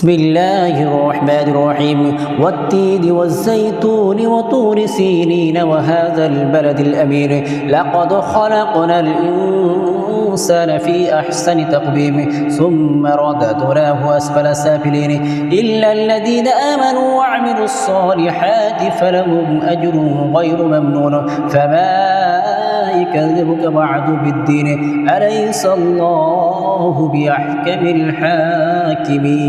بسم الله الرحمن الرحيم والتين والزيتون وطور سينين وهذا البلد الأمين لقد خلقنا الإنسان في أحسن تقويم ثم رددناه أسفل سافلين إلا الذين آمنوا وعملوا الصالحات فلهم أجر غير ممنون فما يكذبك بعد بالدين أليس الله بأحكم الحاكمين